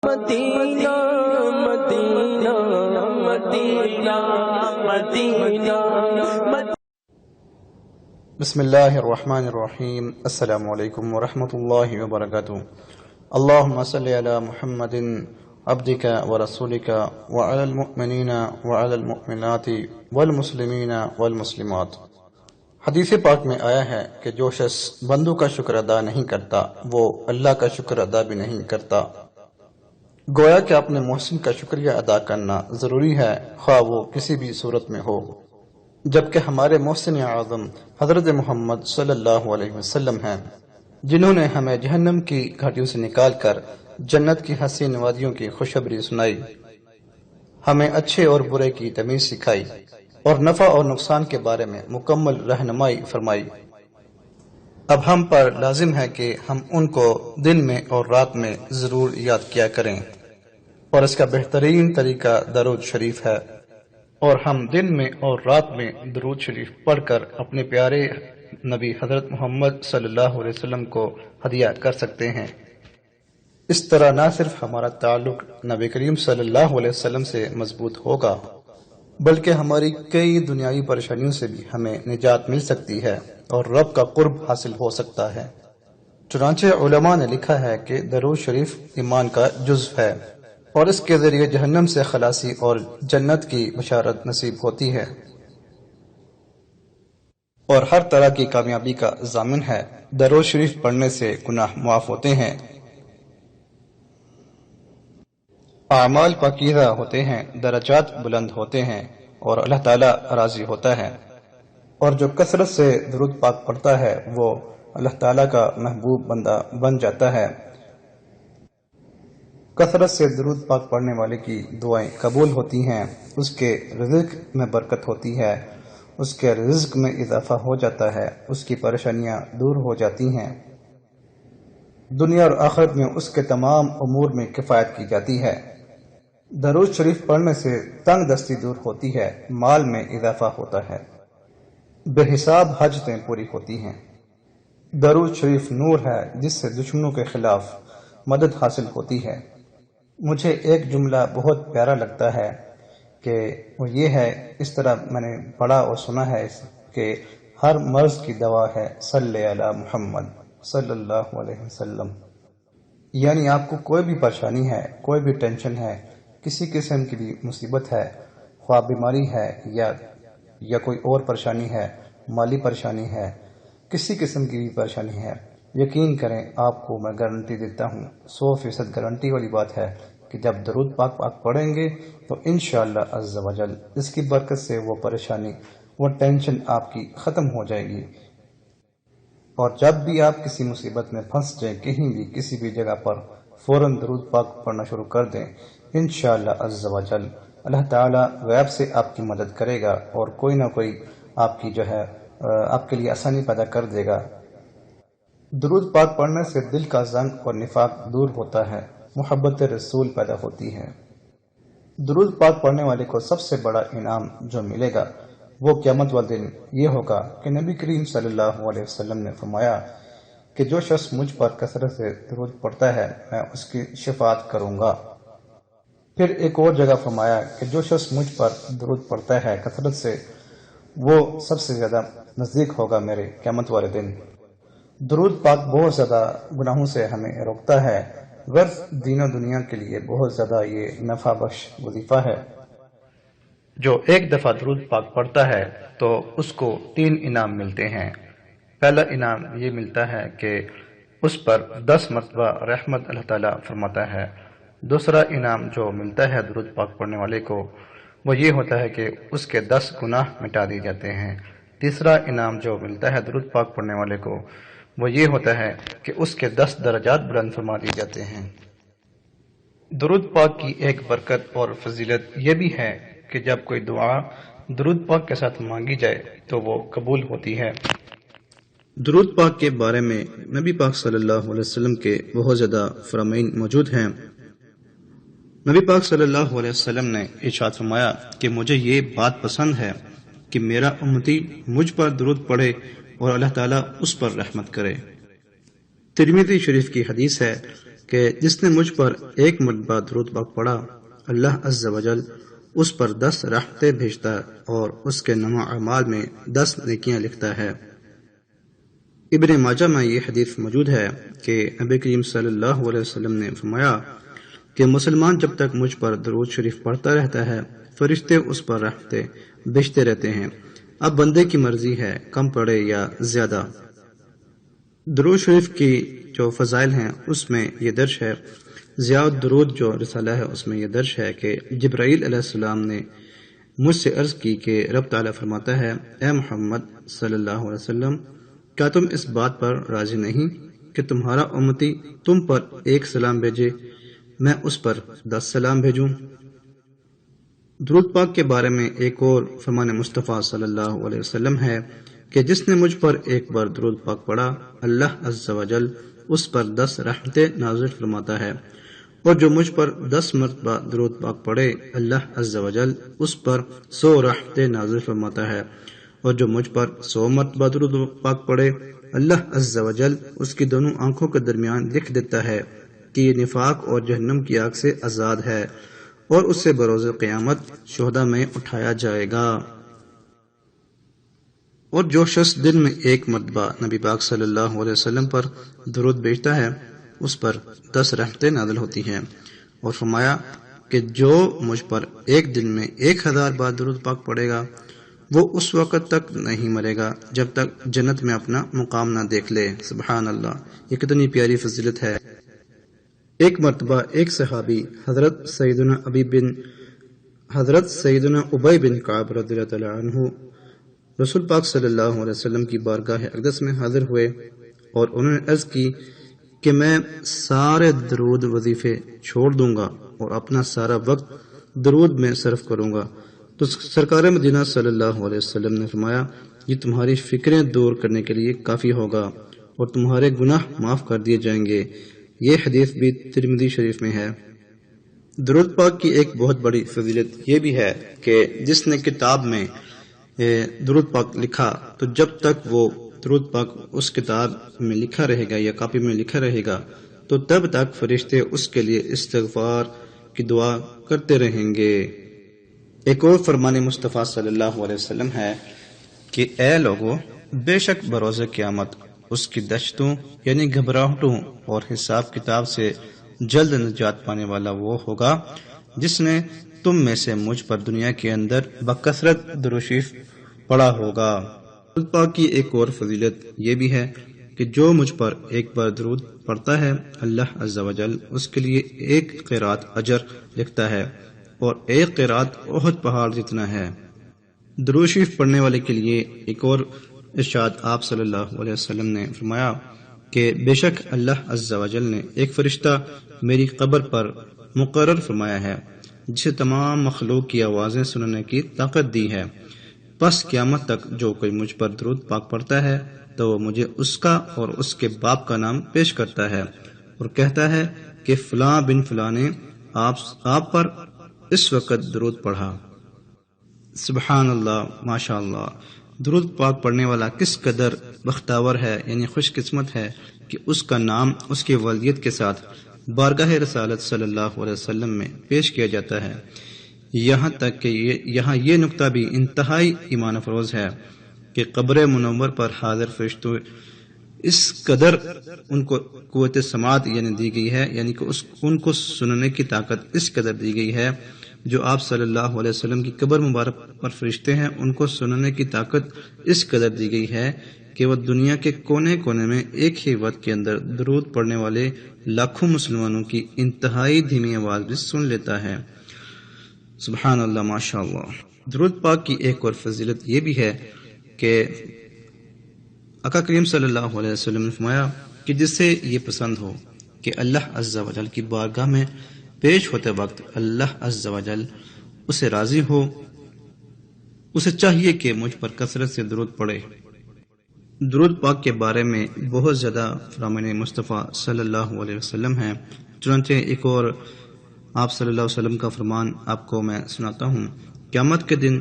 مدینہ مدینہ مدینہ مدینہ بسم اللہ الرحمن الرحیم۔ السلام علیکم ورحمۃ اللہ وبرکاتہ۔ اللہم صلی علی محمد عبدک ورسولک وعلی المؤمنین وعلی المؤمنات والمسلمین والمسلمات۔ حدیث پاک میں آیا ہے کہ جو شخص بندوں کا شکر ادا نہیں کرتا وہ اللہ کا شکر ادا بھی نہیں کرتا۔ گویا کہ اپنے محسن کا شکریہ ادا کرنا ضروری ہے، خواہ وہ کسی بھی صورت میں ہو، جبکہ ہمارے محسن اعظم حضرت محمد صلی اللہ علیہ وسلم ہیں، جنہوں نے ہمیں جہنم کی گھاٹیوں سے نکال کر جنت کی حسین وادیوں کی خوشخبری سنائی، ہمیں اچھے اور برے کی تمیز سکھائی اور نفع اور نقصان کے بارے میں مکمل رہنمائی فرمائی۔ اب ہم پر لازم ہے کہ ہم ان کو دن میں اور رات میں ضرور یاد کیا کریں، اور اس کا بہترین طریقہ درود شریف ہے، اور ہم دن میں اور رات میں درود شریف پڑھ کر اپنے پیارے نبی حضرت محمد صلی اللہ علیہ وسلم کو ہدیہ کر سکتے ہیں۔ اس طرح نہ صرف ہمارا تعلق نبی کریم صلی اللہ علیہ وسلم سے مضبوط ہوگا، بلکہ ہماری کئی دنیاوی پریشانیوں سے بھی ہمیں نجات مل سکتی ہے اور رب کا قرب حاصل ہو سکتا ہے۔ چنانچہ علماء نے لکھا ہے کہ درود شریف ایمان کا جزو ہے، اور اس کے ذریعے جہنم سے خلاصی اور جنت کی بشارت نصیب ہوتی ہے، اور ہر طرح کی کامیابی کا ضامن ہے۔ درود شریف پڑھنے سے گناہ معاف ہوتے ہیں، اعمال پاکیزہ ہوتے ہیں، درجات بلند ہوتے ہیں، اور اللہ تعالیٰ راضی ہوتا ہے۔ اور جو کثرت سے درود پاک پڑھتا ہے وہ اللہ تعالیٰ کا محبوب بندہ بن جاتا ہے۔ کثرت سے درود پاک پڑھنے والے کی دعائیں قبول ہوتی ہیں، اس کے رزق میں برکت ہوتی ہے، اس کے رزق میں اضافہ ہو جاتا ہے، اس کی پریشانیاں دور ہو جاتی ہیں، دنیا اور آخرت میں اس کے تمام امور میں کفایت کی جاتی ہے۔ درود شریف پڑھنے سے تنگ دستی دور ہوتی ہے، مال میں اضافہ ہوتا ہے، بے حساب حاجتیں پوری ہوتی ہیں۔ درود شریف نور ہے جس سے دشمنوں کے خلاف مدد حاصل ہوتی ہے۔ مجھے ایک جملہ بہت پیارا لگتا ہے کہ وہ یہ ہے، اس طرح میں نے پڑھا اور سنا ہے کہ ہر مرض کی دوا ہے صلی علی محمد صلی اللہ علیہ وسلم۔ یعنی آپ کو کوئی بھی پریشانی ہے، کوئی بھی ٹینشن ہے، کسی قسم کی بھی مصیبت ہے، خواہ بیماری ہے یا کوئی اور پریشانی ہے، مالی پریشانی ہے، کسی قسم کی بھی پریشانی ہے، یقین کریں آپ کو میں گارنٹی دیتا ہوں، 100% گارنٹی والی بات ہے کہ جب درود پاک پڑھیں گے تو انشاءاللہ عز و جل اس کی برکت سے وہ پریشانی، وہ ٹینشن آپ کی ختم ہو جائے گی۔ اور جب بھی آپ کسی مصیبت میں پھنس جائیں، کہیں بھی کسی بھی جگہ پر، فوراً درود پاک پڑھنا شروع کر دیں، انشاءاللہ عز و جل اللہ تعالیٰ غیب سے آپ کی مدد کرے گا، اور کوئی نہ کوئی آپ کی آپ کے لیے آسانی پیدا کر دے گا۔ درود پاک پڑھنے سے دل کا زنگ اور نفاق دور ہوتا ہے، محبت رسول پیدا ہوتی ہے۔ درود پاک پڑھنے والے کو سب سے بڑا انعام جو ملے گا وہ قیامت والے دن یہ ہوگا کہ نبی کریم صلی اللہ علیہ وسلم نے فرمایا کہ جو شخص مجھ پر کثرت سے درود پڑھتا ہے میں اس کی شفاعت کروں گا۔ پھر ایک اور جگہ فرمایا کہ جو شخص مجھ پر درود پڑھتا ہے کثرت سے وہ سب سے زیادہ نزدیک ہوگا میرے قیامت والے دن۔ درود پاک بہت زیادہ گناہوں سے ہمیں روکتا ہے، غرض دین و دنیا کے لیے بہت زیادہ یہ نفع بخش وظیفہ ہے۔ جو ایک دفعہ درود پاک پڑھتا ہے تو اس کو 3 انعام ملتے ہیں۔ پہلا انعام یہ ملتا ہے کہ اس پر 10 مرتبہ رحمت اللہ تعالیٰ فرماتا ہے۔ دوسرا انعام جو ملتا ہے درود پاک پڑھنے والے کو وہ یہ ہوتا ہے کہ اس کے 10 گناہ مٹا دیے جاتے ہیں۔ تیسرا انعام جو ملتا ہے درود پاک پڑھنے والے کو وہ یہ ہوتا ہے کہ اس کے 10 درجات بلند فرما دیے جاتے ہیں۔ درود پاک کی ایک برکت اور فضیلت یہ بھی ہے کہ جب کوئی دعا درود پاک کے ساتھ مانگی جائے تو وہ قبول ہوتی ہے۔ درود پاک کے بارے میں نبی پاک صلی اللہ علیہ وسلم کے بہت زیادہ فرامین موجود ہیں۔ نبی پاک صلی اللہ علیہ وسلم نے ارشاد فرمایا کہ مجھے یہ بات پسند ہے کہ میرا امتی مجھ پر درود پڑھے اور اللہ تعالیٰ اس پر رحمت کرے۔ ترمذی شریف کی حدیث ہے کہ جس نے مجھ پر ایک مرتبہ درود پاک پڑھا اللہ عز و جل اس پر 10 رحمتیں بھیجتا اور اس کے نامہ اعمال میں 10 نیکیاں لکھتا ہے۔ ابن ماجہ میں یہ حدیث موجود ہے کہ نبی کریم صلی اللہ علیہ وسلم نے فرمایا کہ مسلمان جب تک مجھ پر درود شریف پڑھتا رہتا ہے فرشتے اس پر رحمتیں بھیجتے رہتے ہیں، اب بندے کی مرضی ہے کم پڑھے یا زیادہ۔ درود شریف کی جو فضائل ہیں اس میں یہ درج ہے، ضیاء الدرود جو رسالہ ہے اس میں یہ درج ہے کہ جبرائیل علیہ السلام نے مجھ سے عرض کی کہ رب تعالیٰ فرماتا ہے اے محمد صلی اللہ علیہ وسلم، کیا تم اس بات پر راضی نہیں کہ تمہارا امتی تم پر ایک سلام بھیجے، میں اس پر 10 سلام بھیجوں؟ درود پاک کے بارے میں ایک اور فرمان مصطفیٰ صلی اللہ علیہ وسلم ہے کہ جس نے مجھ پر ایک بار درود پاک پڑھا اللہ عز و جل اس پر 10 رحمتیں نازل فرماتا ہے، اور جو مجھ پر 10 مرتبہ درود پاک پڑھے اللہ عز و جل اس پر 100 رحمتیں نازل فرماتا ہے، اور جو مجھ پر 100 مرتبہ درود پاک پڑھے اللہ عز و جل اس کی دونوں آنکھوں کے درمیان لکھ دیتا ہے کہ یہ نفاق اور جہنم کی آگ سے آزاد ہے اور اس سے بروز قیامت شہداء میں اٹھایا جائے گا۔ اور جو شخص دن میں ایک مرتبہ نبی پاک صلی اللہ علیہ وسلم پر درود بھیجتا ہے اس پر 10 رحمتیں نازل ہوتی ہیں، اور فرمایا کہ جو مجھ پر ایک دن میں 1000 بار درود پاک پڑھے گا وہ اس وقت تک نہیں مرے گا جب تک جنت میں اپنا مقام نہ دیکھ لے۔ سبحان اللہ، یہ کتنی پیاری فضیلت ہے۔ ایک مرتبہ ایک صحابی حضرت سیدنا ابی بن کعب رضی اللہ تعالی عنہ رسول پاک صلی اللہ علیہ وسلم کی بارگاہ اقدس میں حاضر ہوئے اور انہوں نے عرض کی کہ میں سارے درود وظیفے چھوڑ دوں گا اور اپنا سارا وقت درود میں صرف کروں گا۔ تو سرکار مدینہ صلی اللہ علیہ وسلم نے فرمایا یہ تمہاری فکریں دور کرنے کے لیے کافی ہوگا اور تمہارے گناہ معاف کر دیے جائیں گے۔ یہ حدیث بھی ترمذی شریف میں ہے۔ درود پاک کی ایک بہت بڑی فضیلت یہ بھی ہے کہ جس نے کتاب میں درود پاک لکھا تو جب تک وہ درود پاک اس کتاب میں لکھا رہے گا یا کاپی میں لکھا رہے گا تو تب تک فرشتے اس کے لیے استغفار کی دعا کرتے رہیں گے۔ ایک اور فرمان مصطفیٰ صلی اللہ علیہ وسلم ہے کہ اے لوگو، بے شک بروز قیامت اس کی دشتوں یعنی گھبراہٹوں اور حساب کتاب سے جلد نجات پانے والا وہ ہوگا جس نے تم میں سے مجھ پر دنیا کے اندر بکثرت درود شریف پڑھا ہوگا۔ درود پاک کی ایک اور فضیلت یہ بھی ہے کہ جو مجھ پر ایک بار درود پڑھتا ہے اللہ عز و جل اس کے لیے 1 قرات اجر لکھتا ہے اور 1 قرات احد پہاڑ جتنا ہے۔ درود شریف پڑھنے والے کے لیے ایک اور ارشاد آپ صلی اللہ علیہ وسلم نے فرمایا کہ بے شک اللہ عز و جل نے ایک فرشتہ میری قبر پر مقرر فرمایا ہے جسے تمام مخلوق کی آوازیں سننے کی طاقت دی ہے، پس قیامت تک جو کوئی مجھ پر درود پاک پڑھتا ہے تو وہ مجھے اس کا اور اس کے باپ کا نام پیش کرتا ہے اور کہتا ہے کہ فلاں بن فلاں نے آپ پر اس وقت درود پڑھا۔ سبحان اللہ، ماشاء اللہ، درود پاک پڑھنے والا کس قدر بختاور ہے، یعنی خوش قسمت ہے کہ اس کا نام اس کی والدیت کے ساتھ بارگاہ رسالت صلی اللہ علیہ وسلم میں پیش کیا جاتا ہے۔ یہاں تک کہ یہاں یہ نقطہ بھی انتہائی ایمان افروز ہے کہ قبر منور پر حاضر فرشتوں اس قدر ان کو قوت سماعت یعنی دی گئی ہے، یعنی کہ ان کو سننے کی طاقت اس قدر دی گئی ہے جو آپ صلی اللہ علیہ وسلم کی قبر مبارک پر فرشتے ہیں ان کو سننے کی طاقت اس قدر دی گئی ہے کہ وہ دنیا کے کونے کونے میں ایک ہی وقت کے اندر درود پڑھنے والے لاکھوں مسلمانوں کی انتہائی دھیمی آواز بھی سن لیتا ہے۔ سبحان اللہ، ماشاء اللہ۔ درود پاک کی ایک اور فضیلت یہ بھی ہے کہ آقا کریم صلی اللہ علیہ وسلم نے فرمایا کہ جسے یہ پسند ہو کہ اللہ عز و جل کی بارگاہ میں پیش ہوتے وقت اللہ عز و جل اسے راضی ہو، اسے چاہیے کہ مجھ پر کثرت سے درود پڑھے۔ درود پاک کے بارے میں بہت زیادہ فرمان مصطفیٰ صلی اللہ علیہ وسلم ہیں، چنانچہ ایک اور آپ صلی اللہ علیہ وسلم کا فرمان آپ کو میں سناتا ہوں۔ قیامت کے دن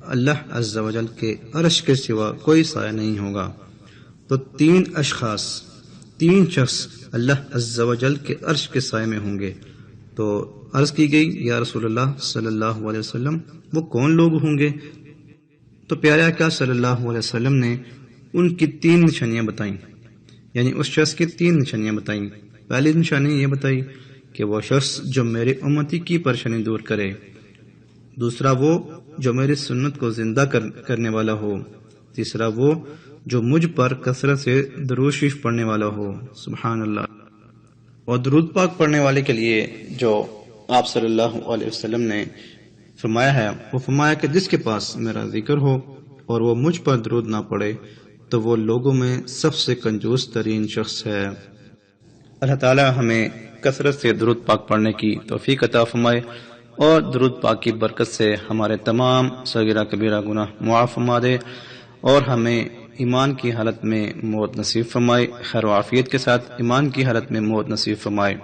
اللہ عز و جل کے عرش کے سوا کوئی سایہ نہیں ہوگا، تو 3 شخص اللہ عز و جل کے عرش کے سائے میں ہوں گے۔ تو عرض کی گئی یا رسول اللہ صلی اللہ علیہ وسلم وہ کون لوگ ہوں گے؟ تو پیارے آقا صلی اللہ علیہ وسلم نے ان کی 3 نشانیاں بتائیں، یعنی اس شخص کی 3 نشانیاں بتائیں۔ پہلی نشانی یہ بتائی کہ وہ شخص جو میرے امتی کی پریشانی دور کرے، دوسرا وہ جو میری سنت کو زندہ کرنے والا ہو، تیسرا وہ جو مجھ پر کثرت سے درود شریف پڑھنے والا ہو۔ سبحان اللہ۔ اور درود پاک پڑھنے والے کے لیے جو آپ صلی اللہ علیہ وسلم نے فرمایا ہے، وہ فرمایا کہ جس کے پاس میرا ذکر ہو اور وہ مجھ پر درود نہ پڑے تو وہ لوگوں میں سب سے کنجوس ترین شخص ہے۔ اللہ تعالی ہمیں کثرت سے درود پاک پڑھنے کی توفیق عطا فرمائے اور درود پاک کی برکت سے ہمارے تمام صغیرہ کبیرہ گناہ معاف فرما دے اور ہمیں ایمان کی حالت میں موت نصیب فرمائے، خیر و عافیت کے ساتھ ایمان کی حالت میں موت نصیب فرمائے۔